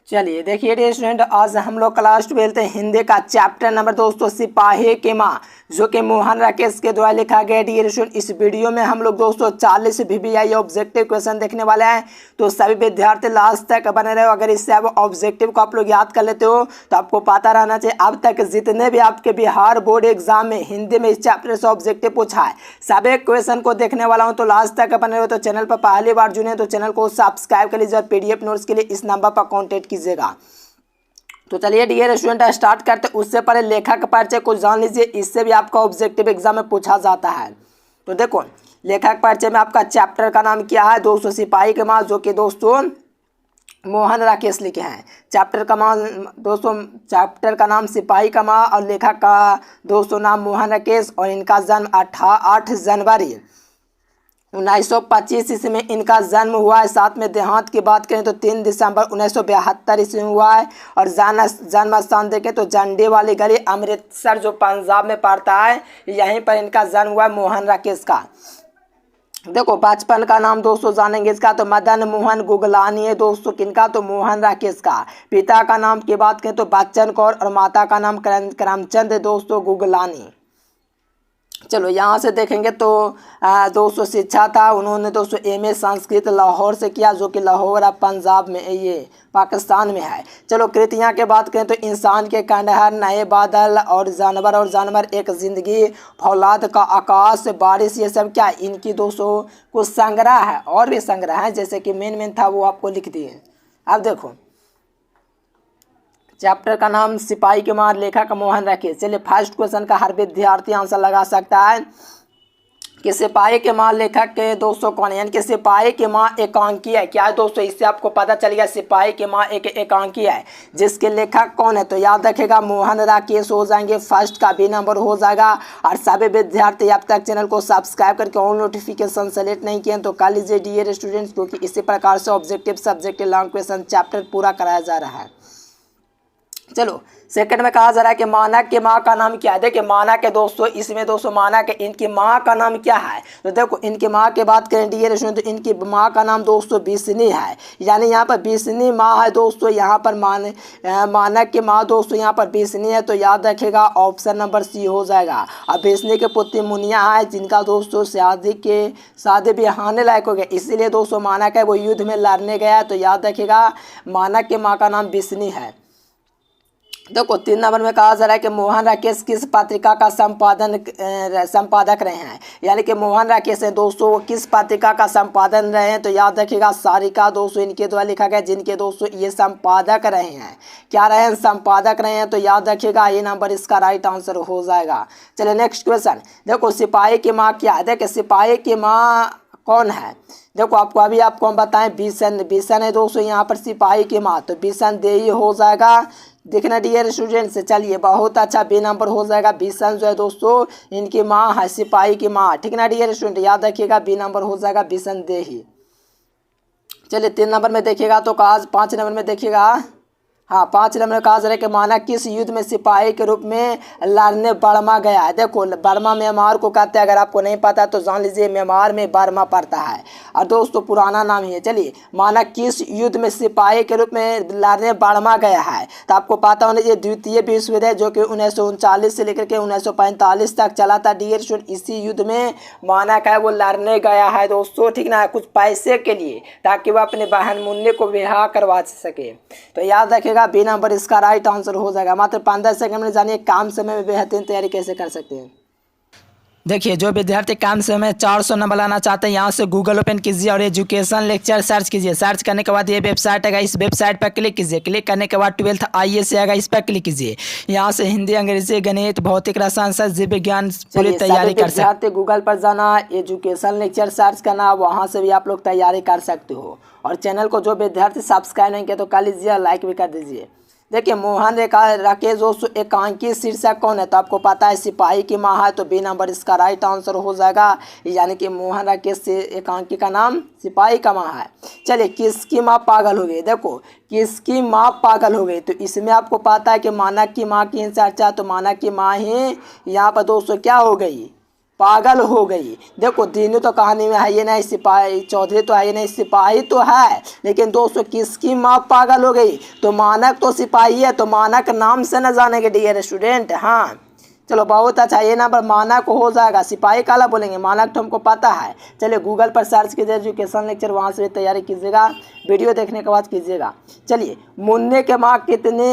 चलिए देखिए dear student, आज हम लोग क्लास 12 हिंदी का चैप्टर नंबर दोस्तों सिपाही की माँ जो कि मोहन राकेश के द्वारा लिखा गया। डियर स्टूडेंट, इस वीडियो में हम लोग दोस्तों 40 VBI ऑब्जेक्टिव क्वेश्चन देखने वाले हैं। तो सभी विद्यार्थी लास्ट तक बने रहे। अगर इससे आप ऑब्जेक्टिव को आप लोग याद कर लेते हो तो आपको पता रहना चाहिए अब तक जितने भी आपके बिहार बोर्ड एग्जाम में हिंदी में इस चैप्टर से ऑब्जेक्टिव पूछा है सभी क्वेश्चन को देखने वाला हूँ। तो लास्ट तक बने रहो। तो चैनल पर पहली बार जुड़े तो चैनल को सब्सक्राइब कर लीजिए और PDF नोट्स के लिए इस नंबर पर कॉन्टेक्ट कीजिएगा। तो चलिए डियर स्टूडेंट स्टार्ट करते। उससे पहले लेखक परिचय को जान लीजिए, इससे भी आपका ऑब्जेक्टिव एग्जाम में पूछा जाता है। तो देखो लेखक परिचय में आपका चैप्टर का नाम क्या है दोस्तों, सिपाही के माँ, जो कि दोस्तों मोहन राकेश लिखे हैं। चैप्टर का नाम सिपाही का माँ और लेखक का दोस्तों नाम मोहन राकेश और इनका जन्म 8 जनवरी 1925 ईस्वी में इनका जन्म हुआ है। साथ में देहांत की बात करें तो 3 दिसंबर 1972 ईस्वी में हुआ है। और जन्म स्थान देखें तो झंडे वाली गली अमृतसर जो पंजाब में पड़ता है, यहीं पर इनका जन्म हुआ है मोहन राकेश का। देखो बचपन का नाम दोस्तों जानेंगे इसका, तो मदन मोहन गुगलानी है दोस्तों किनका, तो मोहन राकेश का। पिता का नाम की बात करें तो बच्चन कौर और माता का नाम करमचंद है दोस्तों गुगलानी। चलो यहाँ से देखेंगे तो दोस्तों शिक्षा था उन्होंने दोस्तों MA संस्कृत लाहौर से किया, जो कि लाहौर अब पंजाब में ये पाकिस्तान में है। चलो कृतियाँ की बात करें तो इंसान के खंडहर, नए बादल और जानवर एक जिंदगी, फौलाद का आकाश, बारिश, ये सब क्या इनकी दोस्तों कुछ संग्रह है। और भी संग्रह है जैसे कि मेन था वो आपको लिख दिए। अब देखो चैप्टर का नाम सिपाही के माँ, लेखक मोहन राकेश। चलिए फर्स्ट क्वेश्चन का हर विद्यार्थी आंसर लगा सकता है कि सिपाही के माँ लेखक के दोस्तों कौन है, यानी कि सिपाही की माँ एकांकी है। क्या है दोस्तों, इससे आपको पता चल गया सिपाही की माँ एक एकांकी है। जिसके लेखक कौन है तो याद रखेगा मोहन राकेश हो जाएंगे। फर्स्ट का भी नंबर हो जाएगा। और सभी विद्यार्थी अब तक चैनल को सब्सक्राइब करके ऑल नोटिफिकेशन सेलेक्ट नहीं किए तो कर लीजिए डियर स्टूडेंट्स, क्योंकि इसी प्रकार से objective subjective long question chapter पूरा कराया जा रहा है। चलो सेकंड में कहा जा रहा है कि मानक की माँ का नाम क्या है। देखिए मानक के दोस्तों इसमें दोस्तों मानक इनकी माँ का नाम क्या है, तो देखो इनकी माँ की बात करें डियर स्टूडेंट तो इनकी माँ का नाम दोस्तों बिस्नी है। यानी यहाँ पर बिस्नी माँ है दोस्तों। यहाँ पर मानक की माँ दोस्तों यहाँ पर बिस्नी है, तो याद रखेगा ऑप्शन नंबर C हो जाएगा। और बिस्नी के पुत्री मुनिया है, जिनका दोस्तों शादी ब्याहने लायक हो गया, इसीलिए दोस्तों मानक है वो युद्ध में लड़ने गया, तो याद रखेगा मानक की माँ का नाम बिस्नी है। देखो 3 नंबर में कहा जा रहा है कि मोहन राकेश किस पत्रिका का संपादक रहे हैं, यानी कि मोहन राकेश है दोस्तों वो किस पत्रिका का संपादन रहे हैं, तो याद रखिएगा सारिका दोस्तों इनके द्वारा लिखा गया, जिनके दोस्तों ये संपादक रहे हैं। क्या रहे हैं, संपादक रहे हैं, तो याद रखिएगा ये नंबर इसका राइट आंसर हो जाएगा। चलिए नेक्स्ट क्वेश्चन। देखो सिपाही की माँ क्या है, देखिए सिपाही की माँ कौन है। देखो आपको हम बताएं बिशन है दोस्तों यहाँ पर सिपाही की माँ, तो बिशन देही हो जाएगा। देखना डियर स्टूडेंट्स, चलिए बहुत अच्छा B नंबर हो जाएगा। बिशन जो है दोस्तों इनकी माँ है सिपाही की माँ, ठीक ना डियर स्टूडेंट, याद रखिएगा B नंबर हो जाएगा बिशन देही। चलिए 3 नंबर में देखिएगा तो कहा 5 नंबर में देखिएगा, हाँ 5 नंबर में कहा जा रहा है कि माना किस युद्ध में सिपाही के रूप में लड़ने बर्मा गया है। देखो बर्मा म्यांमार को कहते हैं, अगर आपको नहीं पता तो जान लीजिए म्यांमार में बर्मा पड़ता है और दोस्तों पुराना नाम ही है। चलिए माना किस युद्ध में सिपाही के रूप में लड़ने बर्मा गया है, तो आपको पता होना चाहिए द्वितीय विश्व युद्ध है, जो कि 1939 से लेकर के 1945 तक चला था डियर स्टूडेंट। इसी युद्ध में माना का है वो लड़ने गया है दोस्तों, ठीक ना, कुछ पैसे के लिए, ताकि वह अपने बहन मुन्ने को ब्याह करवा सके। तो याद रखिएगा B नंबर इसका राइट आंसर हो जाएगा। मात्र 15 सेकंड में जानिए कम समय में बेहतरीन तैयारी कैसे कर सकते हैं। देखिए जो विद्यार्थी कम समय में 400 नंबर लाना चाहते हैं, यहाँ से गूगल ओपन कीजिए और एजुकेशन लेक्चर सर्च कीजिए। सर्च करने के बाद ये वेबसाइट आएगा, इस वेबसाइट पर क्लिक कीजिए। क्लिक करने के बाद 12th IAS आएगा, इस पर क्लिक कीजिए। यहाँ से हिंदी, अंग्रेजी, गणित, भौतिक, रसायन शास्त्र, जीव विज्ञान पूरी तैयारी कर सकते हैं। गूगल पर जाना, एजुकेशन लेक्चर सर्च करना, वहाँ से भी आप लोग तैयारी कर सकते हो। और चैनल को जो विद्यार्थी सब्सक्राइब नहीं किया तो कर लीजिए, लाइक भी कर दीजिए। देखिए मोहन राकेश दोस्तों एकांकी शीर्षक कौन है, तो आपको पता है सिपाही की माँ है, तो B नंबर इसका राइट आंसर हो जाएगा। यानी कि मोहन राकेश से एकांकी का नाम सिपाही का माँ है। चलिए किसकी माँ पागल हो गई, देखो किसकी माँ पागल हो गई, तो इसमें आपको पता है कि मानक की माँ की चर्चा, तो मानक की माँ ही यहाँ पर दोस्तों क्या हो गई, पागल हो गई। देखो दीनू तो कहानी में है ही नहीं, सिपाही चौधरी तो है ही नहीं, सिपाही तो है, लेकिन दोस्तों किसकी माँ पागल हो गई? तो मानक तो सिपाही है, तो मानक नाम से न जानेंगे डियर स्टूडेंट। हाँ चलो बहुत अच्छा, ये नंबर मानक हो जाएगा, सिपाही काला बोलेंगे, मानक तो हमको पता है। चलिए गूगल पर सर्च कीजिए एजुकेशन लेक्चर, वहाँ से भी तैयारी कीजिएगा, वीडियो देखने के बाद कीजिएगा। चलिए मुन्ने के माँ कितने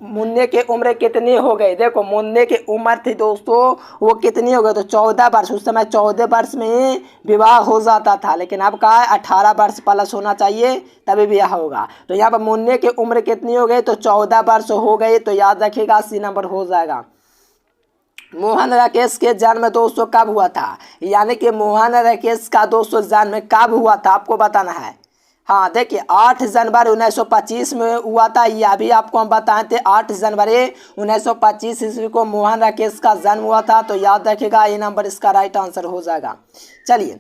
मुन्ने की उम्र कितनी हो गई? देखो मुन्ने की उम्र थी दोस्तों वो कितनी हो गई? तो 14 वर्ष। उस समय 14 वर्ष में ही विवाह हो जाता था, लेकिन अब कहा है 18 वर्ष प्लस होना चाहिए तभी विवाह होगा। तो यहाँ पर मुन्ने की उम्र कितनी हो गई? तो 14 वर्ष हो गई। तो याद रखिएगा सी नंबर हो जाएगा। मोहन राकेश के जन्म दोस्तों कब हुआ था? यानी कि मोहन राकेश का दोस्तों जन्म कब हुआ था आपको बताना है। हाँ देखिए 8 जनवरी 1925 में हुआ था, यह भी आपको हम बताए थे। 8 जनवरी 1925 ईस्वी को मोहन राकेश का जन्म हुआ था। तो याद रखिएगा ये नंबर इसका राइट आंसर हो जाएगा। चलिए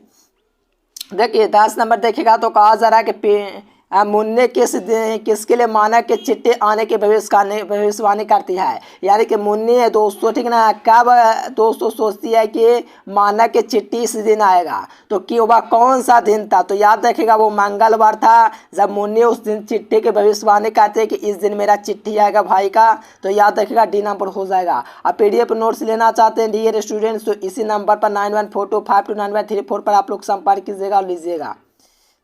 देखिए 10 नंबर देखिएगा तो कहा जा रहा है कि मुन्ने किसके लिए मानक के चिट्ठी आने की भविष्यवाणी करती है। यानी कि मुन्नी है दोस्तों, ठीक ना, कब दोस्तों सोचती है कि मानक के चिट्ठी इस दिन आएगा। तो कि वह कौन सा दिन था? तो याद रखिएगा वो मंगलवार था जब मुन्नी उस दिन चिट्ठी की भविष्यवाणी करते हैं कि इस दिन मेरा चिट्ठी आएगा भाई का। तो याद रखिएगा डी नंबर हो जाएगा। अब PDF नोट्स लेना चाहते हैं डियर स्टूडेंट्स तो इसी नंबर पर 9142529134 पर आप लोग संपर्क कीजिएगा और लीजिएगा।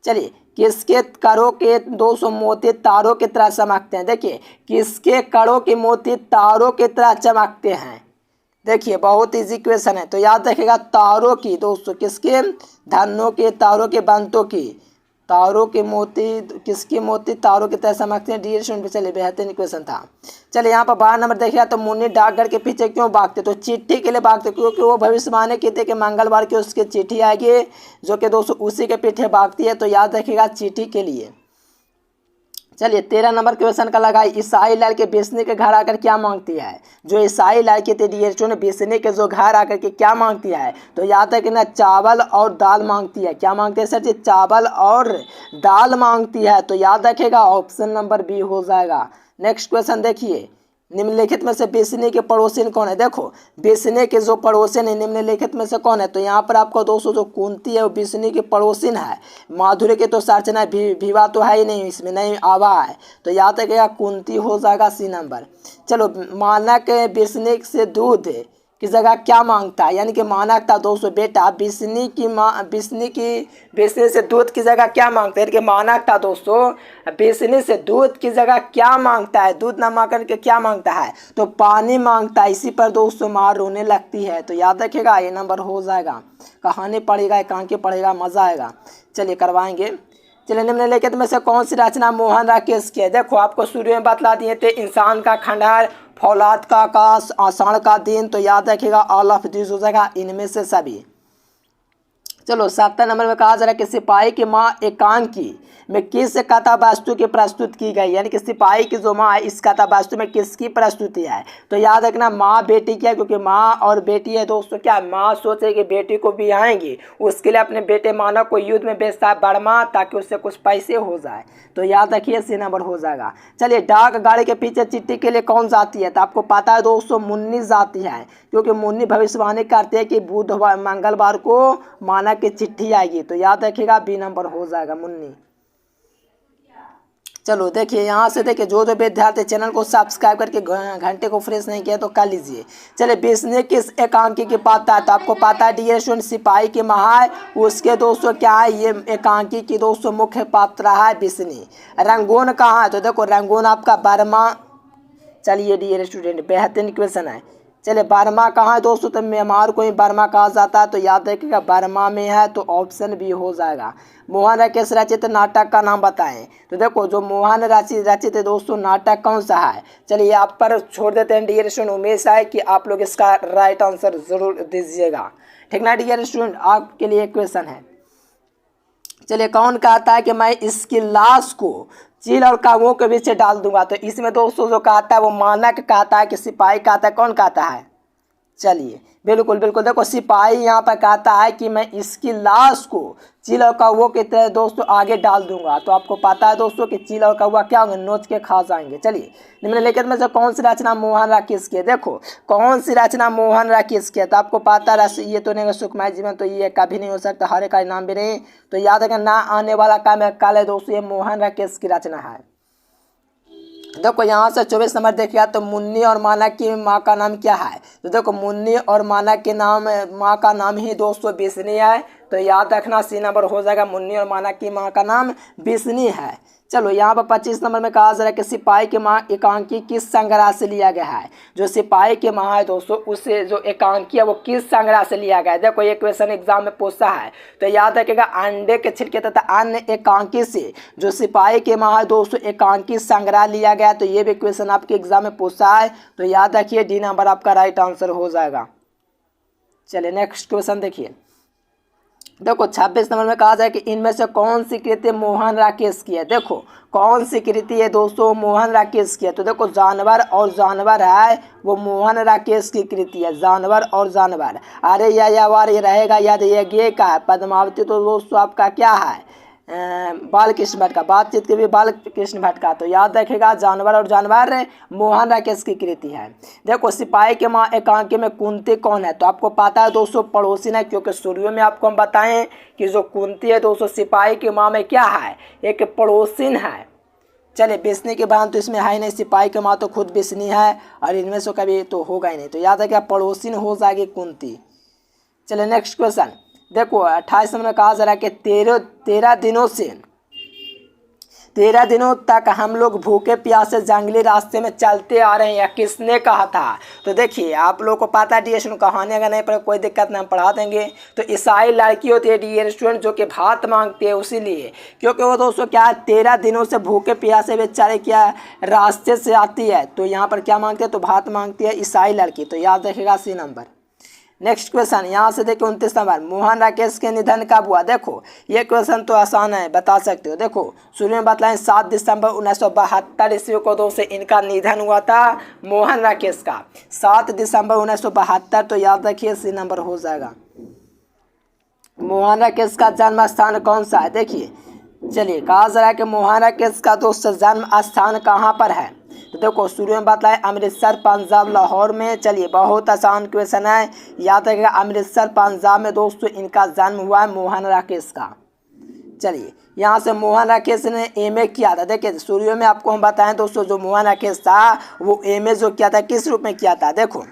चलिए किसके करों के 200 मोती तारों की तरह चमकते हैं? देखिए किसके करों के मोती तारों की तरह चमकते हैं? देखिए बहुत इजी क्वेश्चन है। तो याद रखिएगा तारों की दोस्तों, किसके? धनों के, तारों के, बंतों की, तारों के मोती, किसके मोती तारों की तरह चमकते हैं? डियर स्टूडेंट चलिए बेहतरीन क्वेश्चन था। चलिए यहाँ पर 12 नंबर देखिए तो मुन्नी डाकघर के पीछे क्यों भागते? तो चिट्ठी के लिए भागते, क्योंकि वो भविष्यवाणी की थी कि मंगलवार की उसकी चिट्ठी आएगी, जो कि दोस्तों उसी के पीछे भागती है। तो याद रखिएगा चिट्ठी के लिए। चलिए 13 नंबर क्वेश्चन का लगाई ईसाई लड़के बिस्नी के घर आकर क्या मांगती है? जो ईसाई लड़की थी डियर स्टूडेंट बिस्नी के जो घर आकर के क्या मांगती है? तो याद है कि ना चावल और दाल मांगती है। क्या मांगती है सर जी? चावल और दाल मांगती है। तो याद रखेगा ऑप्शन नंबर बी हो जाएगा। नेक्स्ट क्वेश्चन देखिए निम्नलिखित में से बिस्नी के पड़ोसिन कौन है? देखो बिस्नी के जो पड़ोसिन है निम्नलिखित में से कौन है? तो यहाँ पर आपको दोस्तों जो कुंती है वो बिस्नी के पड़ोसिन है। माधुरी के तो सर्चना विवाह तो है ही नहीं, इसमें नहीं आवा है। तो याद रखिएगा कुंती हो जाएगा सी नंबर। चलो मानक बिस्नी से दूध की जगह क्या मांगता है? यानी कि मानक था दोस्तों बेटा बिस्नी से दूध की जगह क्या मांगता है? यानी कि मानक था दोस्तों बिस्नी से दूध की जगह क्या मांगता है? दूध ना मांग करके क्या मांगता है? तो पानी मांगता है। इसी पर दोस्तों माँ रोने लगती है। तो याद रखिएगा ये नंबर हो जाएगा। कहानी पढ़ेगा, एकांकी पढ़ेगा, मजा आएगा। चलिए करवाएंगे। चलिए निम्नलिखित में से कौन सी रचना मोहन राकेश की है? देखो आपको शुरू में बतला दिए थे इंसान का खंडहर, फौलाद का आकाश, आषाढ़ का दिन। तो याद रखिएगा ऑल ऑफ दिस हो जाएगा, इनमें से सभी। चलो 7 नंबर में कहा जा रहा है कि सिपाही की माँ एकांकी में किस कथा वस्तु की प्रस्तुत की गई? यानी कि सिपाही की जो माँ है इस कथा वस्तु में किसकी प्रस्तुति है? तो याद रखना माँ बेटी क्या है, क्योंकि माँ और बेटी है दोस्तों। क्या माँ सोचे कि बेटी को भी आएंगी, उसके लिए अपने बेटे मानव को युद्ध में बेचता है बर्मा ताकि उससे कुछ पैसे हो जाए। तो याद रखिए सी नंबर हो जाएगा। चलिए डाक गाड़ी के पीछे चिट्ठी के लिए कौन जाती है? तो आपको पता है दोस्तों मुन्नी जाती है, क्योंकि मुन्नी भविष्यवाणी करते हैं कि बुधवार मंगलवार को मानक की चिट्ठी आएगी। तो याद रखिएगा बी नंबर हो जाएगा मुन्नी। चलो देखिए यहाँ से देखिए जो विद्यार्थी चैनल को सब्सक्राइब करके घंटे को फ्रेश नहीं किया तो कर लीजिए। चलिए बिस्नी किस एकांकी की पाता है? तो आपको पता है डियर स्टूडेंट सिपाही की माँ है, उसके दोस्तों क्या है ये एकांकी की दोस्तों मुख्य पात्र है बिस्नी। रंगून कहाँ है? तो देखो रंगून आपका बर्मा। चलिए डियर स्टूडेंट बेहतरीन क्वेश्चन है। चलिए बर्मा कहाँ है दोस्तों? तो म्यांमार को ही बर्मा कहा जाता है। तो याद रखिएगा बर्मा में है, तो ऑप्शन बी हो जाएगा। मोहन राकेश रचित नाटक का नाम बताएं। तो देखो जो मोहन रचित है दोस्तों नाटक कौन सा है? चलिए आप पर छोड़ देते हैं डियर स्टूडेंट, उम्मीद है कि आप लोग इसका राइट आंसर जरूर दीजिएगा। ठीक ना डियर स्टूडेंट, आपके लिए क्वेश्चन है। चलिए कौन कहता है कि मैं इसकी लाश को चील और कागों के बीच डाल दूंगा? तो इसमें दोस्तों जो कहता है वो मानक कहता है कि सिपाही कहता है? कौन कहता है? चलिए बिल्कुल बिल्कुल देखो सिपाही यहाँ पर कहता है कि मैं इसकी लाश को चील और कौवों की तरह दोस्तों आगे डाल दूंगा। तो आपको पता है दोस्तों कि चील और कौवा क्या होंगे, नोच के खा जाएंगे। चलिए, निम्नलिखित में से कौन सी रचना मोहन राकेश की है? देखो कौन सी रचना मोहन राकेश की है, तो आपको पता है ये तो नहीं, सुखमय जीवन तो ये कभी नहीं हो सकता, हरे का नाम भी नहीं। तो याद रखना, ना आने वाला काम है कल है दोस्तों, ये मोहन राकेश की रचना है। देखो यहाँ से 24 नंबर देखिए, तो मुन्नी और माना की माँ का नाम क्या है? तो देखो मुन्नी और माना के नाम, माँ का नाम ही दोस्तों बिस्नी है। तो याद रखना सी नंबर हो जाएगा, मुन्नी और माना की माँ का नाम बिस्नी है। चलो यहाँ पर 25 नंबर में कहा जा रहा है कि सिपाही की माँ एकांकी किस संग्रह से लिया गया है? जो सिपाही की माँ है दोस्तों, उससे जो एकांकी है वो किस संग्रह से लिया गया है? देखो ये क्वेश्चन एग्जाम में पूछा है, तो याद रखिएगा, अंडे के छिलके तथा अन्य एकांकी से जो सिपाही की माँ है दोस्तों एकांकी संग्रह लिया गया। तो ये भी क्वेश्चन आपके एग्जाम में पूछा है, तो याद रखिए डी नंबर आपका राइट आंसर हो जाएगा। चलिए नेक्स्ट क्वेश्चन देखिए। देखो 26 नंबर में कहा जाए कि इनमें से कौन सी कृति मोहन राकेश की है? देखो कौन सी कृति है दोस्तों मोहन राकेश की है? तो देखो जानवर और जानवर है, वो मोहन राकेश की कृति है, जानवर और जानवर। अरे या वार ये रहेगा याद, ये का है पद्मावती, तो दोस्तों आपका क्या है बाल कृष्ण भट्ट का, बातचीत के भी बाल कृष्ण भट्ट का। तो याद रखेगा जानवर और जानवर मोहन राकेश की कृति है। देखो सिपाही के माँ एकांकी में कुंती कौन है? तो आपको पता है दोस्तों पड़ोसी है, क्योंकि शुरू में आपको हम बताएं कि जो कुंती है दोस्तों सिपाही की माँ में क्या है, एक पड़ोसिन है। चलिए बिस्नी के बयान तो इसमें है ही नहीं, सिपाही की माँ तो खुद बिस्नी है, और इनमें से कभी तो होगा ही नहीं। तो याद रखेगा पड़ोसिन हो जाएगी कुंती। चलिए नेक्स्ट क्वेश्चन देखो 28 नंबर में कहा जा रहा है कि 13 दिनों तक हम लोग भूखे प्यासे जंगली रास्ते में चलते आ रहे हैं, या किसने कहा था? तो देखिए आप लोगों को पता है डी स्टूडेंट, कहानी अगर नहीं पढ़े कोई दिक्कत नहीं, हम पढ़ा देंगे। तो ईसाई लड़की होती है डी स्टूडेंट जो कि भात मांगती है, उसीलिए क्योंकि वो दोस्तों क्या 13 दिनों से भूखे प्यासे बेचारे क्या रास्ते से आती है, तो यहाँ पर क्या मांगते हैं? तो भात मांगती है ईसाई लड़की। तो याद रखेगा सी नंबर। नेक्स्ट क्वेश्चन यहाँ से देखो 29 नंबर, मोहन राकेश के निधन कब हुआ? देखो ये क्वेश्चन तो आसान है, बता सकते हो। देखो शुरू में बतलाएं 7 दिसंबर 1972 ईस्वी को दोस्तों इनका निधन हुआ था, मोहन राकेश का, 7 दिसंबर 1972। तो याद रखिए सी नंबर हो जाएगा। मोहन राकेश का जन्म स्थान कौन सा है? देखिए चलिए कहा जा रहा है कि मोहन राकेश का दोस्तों जन्म स्थान कहाँ पर है? तो देखो शुरू में बात है अमृतसर पंजाब लाहौर में। चलिए बहुत आसान क्वेश्चन है, याद रखिएगा अमृतसर पंजाब में दोस्तों इनका जन्म हुआ है मोहन राकेश का। चलिए यहाँ से मोहन राकेश ने एमए किया था। देखिए शुरू में आपको हम बताएं दोस्तों, जो मोहन राकेश था वो एमए जो किया था किस रूप में किया था? देखो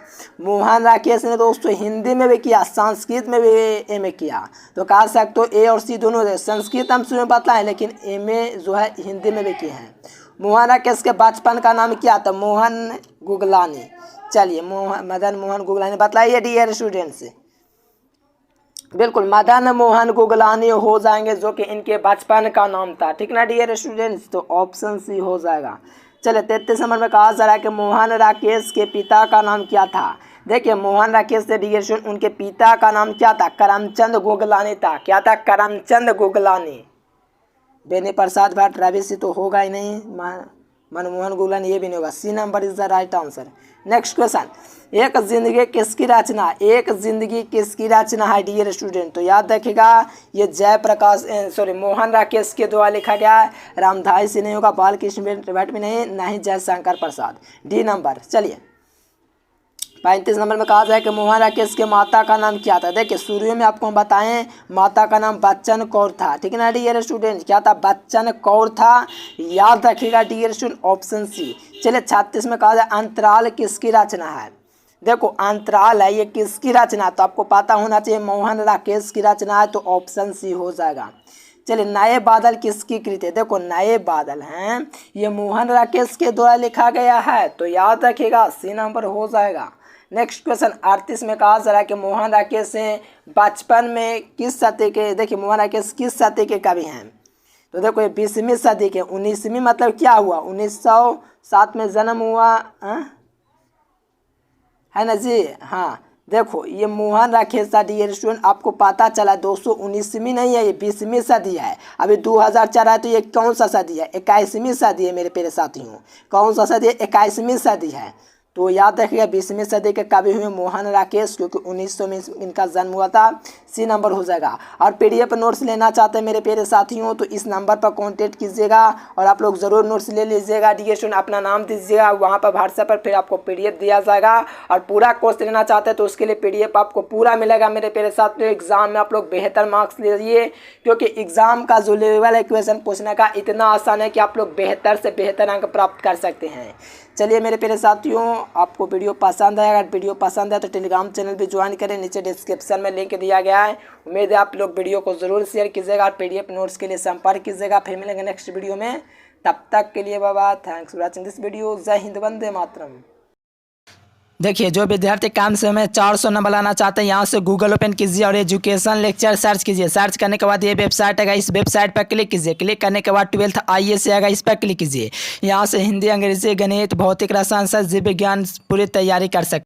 मोहन राकेश ने दोस्तों हिंदी में भी किया, संस्कृत में भी एमए किया। तो कह सकते हो ए और सी दोनों, संस्कृत हम शुरू में बताएं लेकिन एमए जो है हिंदी में भी किए हैं। मोहन राकेश के बचपन का नाम क्या था? मोहन गुगलानी। चलिए मदन मोहन गुगलानी बताइए डियर स्टूडेंट्स। बिल्कुल मदन मोहन गुगलानी हो जाएंगे, जो कि इनके बचपन का नाम था, ठीक ना डियर स्टूडेंट्स। तो ऑप्शन सी हो जाएगा। चलिए 33 नंबर में कहा जा रहा है कि मोहन राकेश के पिता का नाम क्या था? देखिए मोहन राकेश से डियर स्टूडेंट उनके पिता का नाम क्या था? करमचंद गुगलानी था। क्या था? करमचंद गुगलानी। बेनी प्रसाद भट्ट, रवि सिंह तो होगा ही नहीं, मनमोहन गुगलानी ये भी नहीं होगा। C number is the right answer. Next question, एक जिंदगी किसकी रचना? एक जिंदगी किसकी रचना है डियर स्टूडेंट? तो याद रखिएगा ये जयप्रकाश मोहन राकेश के द्वारा लिखा गया है, रामधारी सिंह नहीं होगा, बालकृष्ण भट्ट भी नहीं, ना ही जयशंकर प्रसाद। D number. चलिए 35 नंबर में कहा जाए कि मोहन राकेश के माता का नाम क्या था? देखिए शुरू में आपको हम बताएं माता का नाम बच्चन कौर था, ठीक है ना डियर स्टूडेंट। क्या था? बच्चन कौर था। याद रखिएगा डियर स्टूडेंट ऑप्शन सी। चलिए 36 में कहा जाए अंतराल किसकी रचना है? देखो अंतराल है ये किसकी रचना? तो आपको पता होना चाहिए मोहन राकेश की रचना है, तो ऑप्शन सी हो जाएगा। चलिए नए बादल किसकी कृति है? देखो नए बादल हैं ये मोहन राकेश के द्वारा लिखा गया है, तो याद रखिएगा सी नंबर हो जाएगा। नेक्स्ट क्वेश्चन 38 में कहा जा रहा है कि मोहन राकेश से बचपन में किस सदी के, देखिए मोहन राकेश किस सदी के कवि हैं? तो देखो ये 20वीं सदी के, 19वीं मतलब क्या हुआ 1907 में जन्म हुआ है ना जी। हाँ देखो ये मोहन राकेश था डियर स्टूडेंट, आपको पता चला दोस्तों 19वीं नहीं है, ये 20वीं सदी है। अभी 2000 चल रहा है, तो ये कौन सा सदी है? 21वीं सदी है मेरे प्यारे साथियों। कौन सा सदी है? 21वीं सदी है। तो याद रखिएगा 20वीं सदी के कवि हुए मोहन राकेश, क्योंकि 1900 में इनका जन्म हुआ था। सी नंबर हो जाएगा। और पीडीएफ नोट्स लेना चाहते हैं मेरे प्यारे साथियों तो इस नंबर पर कांटेक्ट कीजिएगा और आप लोग ज़रूर नोट्स ले लीजिएगा। डियर स्टूडेंट, अपना नाम दीजिएगा वहाँ पर व्हाट्सएप पर, फिर आपको पीडीएफ दिया जाएगा। और पूरा कोर्स लेना चाहते हैं तो उसके लिए पीडीएफ आपको पूरा मिलेगा मेरे प्यारे साथियों। एग्जाम में आप लोग बेहतर मार्क्स लीजिए, क्योंकि एग्जाम का जो लेवल है क्वेश्चन पूछने का इतना आसान है कि आप लोग बेहतर से बेहतर अंक प्राप्त कर सकते हैं। चलिए मेरे प्यारे साथियों, आपको वीडियो पसंद आएगा, अगर वीडियो पसंद है तो टेलीग्राम चैनल भी ज्वाइन करें, नीचे डिस्क्रिप्शन में लिंक दिया गया है। उम्मीद है आप लोग वीडियो को ज़रूर शेयर कीजिएगा और पीडीएफ नोट्स के लिए संपर्क कीजिएगा। फिर मिलेंगे नेक्स्ट वीडियो में, तब तक के लिए bye bye. Thanks for watching this video. जय हिंद, वंदे मातरम। देखिए, जो विद्यार्थी कम समय में 400 नंबर लाना चाहते हैं यहाँ से गूगल ओपन कीजिए और एजुकेशन लेक्चर सर्च कीजिए। सर्च करने के बाद ये वेबसाइट आएगा, इस वेबसाइट पर क्लिक कीजिए। क्लिक करने के बाद 12th IAS आएगा, इस पर क्लिक कीजिए। यहाँ से हिंदी, अंग्रेजी, गणित, भौतिक, रसायन, जीव विज्ञान पूरी तैयारी कर सकते हैं।